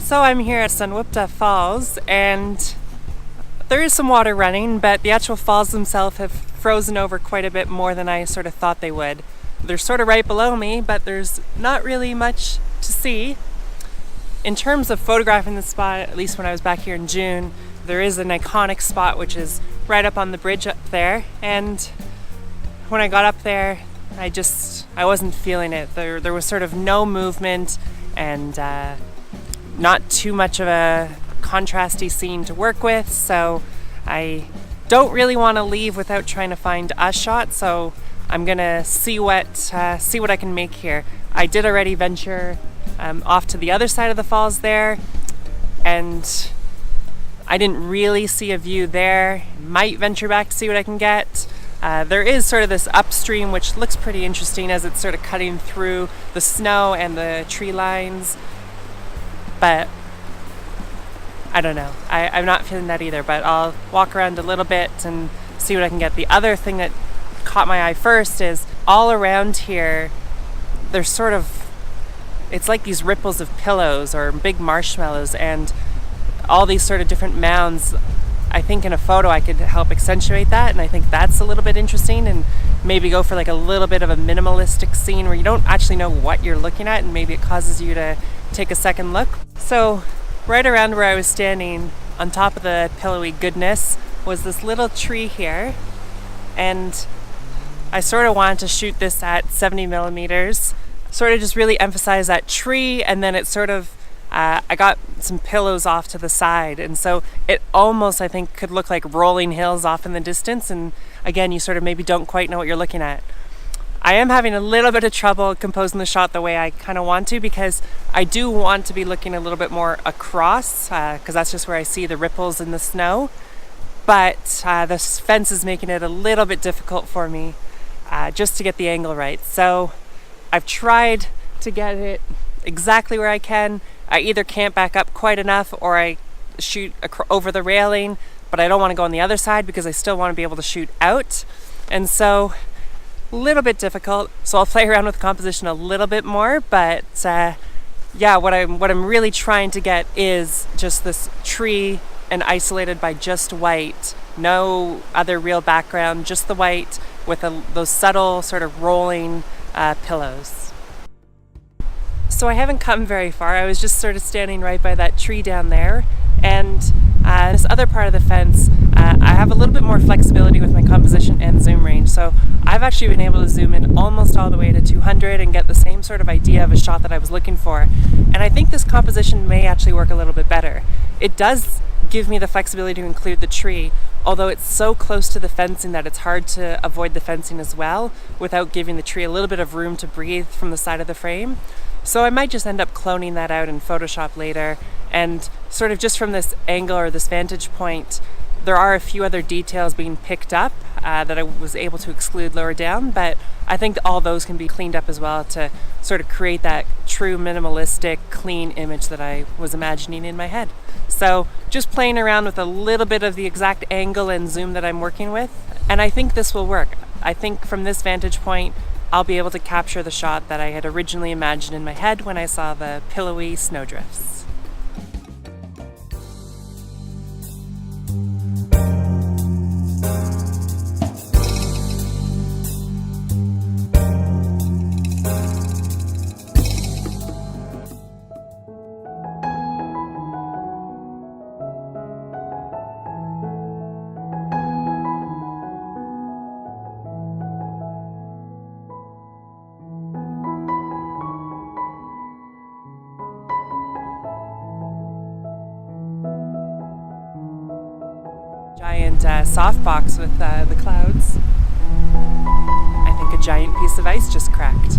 So I'm here at Sunwhoopta Falls, and there is some water running, but the actual falls themselves have frozen over quite a bit more than I sort of thought they would. They're sort of right below me, but there's not really much to see. In terms of photographing the spot, at least when I was back here in June, there is an iconic spot which is right up on the bridge up there, and when I got up there, I wasn't feeling it. There was sort of no movement and not too much of a contrasty scene to work with, so I don't really want to leave without trying to find a shot, so I'm gonna see what I can make here. I did already venture off to the other side of the falls there, and I didn't really see a view there. Might venture back to see what I can get. There is sort of this upstream which looks pretty interesting as it's sort of cutting through the snow and the tree lines, but I don't know. I'm not feeling that either, but I'll walk around a little bit and see what I can get. The other thing that caught my eye first is all around here, there's sort of, it's like these ripples of pillows or big marshmallows and all these sort of different mounds. I think in a photo I could help accentuate that, and I think that's a little bit interesting, and maybe go for like a little bit of a minimalistic scene where you don't actually know what you're looking at, and maybe it causes you to take a second look. So right around where I was standing on top of the pillowy goodness was this little tree here, and I sort of wanted to shoot this at 70 millimeters, sort of just really emphasize that tree, and then it sort of I got some pillows off to the side, and so it almost, I think, could look like rolling hills off in the distance, and again, you sort of maybe don't quite know what you're looking at. I am having a little bit of trouble composing the shot the way I kind of want to, because I do want to be looking a little bit more across, because that's just where I see the ripples in the snow, but this fence is making it a little bit difficult for me just to get the angle right. So I've tried to get it exactly where I can. I either can't back up quite enough or I shoot over the railing, but I don't want to go on the other side because I still want to be able to shoot out. And so a little bit difficult. So I'll play around with composition a little bit more, but yeah, what I'm really trying to get is just this tree and isolated by just white, no other real background, just the white with those subtle sort of rolling pillows. So I haven't come very far. I was just sort of standing right by that tree down there, and this other part of the fence, I have a little bit more flexibility with my composition and zoom range, so I've actually been able to zoom in almost all the way to 200 and get the same sort of idea of a shot that I was looking for, and I think this composition may actually work a little bit better. It does give me the flexibility to include the tree, although it's so close to the fencing that it's hard to avoid the fencing as well without giving the tree a little bit of room to breathe from the side of the frame. So I might just end up cloning that out in Photoshop later, and sort of just from this angle or this vantage point, there are a few other details being picked up that I was able to exclude lower down, but I think all those can be cleaned up as well to sort of create that true minimalistic, clean image that I was imagining in my head. So just playing around with a little bit of the exact angle and zoom that I'm working with, and I think this will work. I think from this vantage point, I'll be able to capture the shot that I had originally imagined in my head when I saw the pillowy snowdrifts. Giant softbox with the clouds. I think a giant piece of ice just cracked.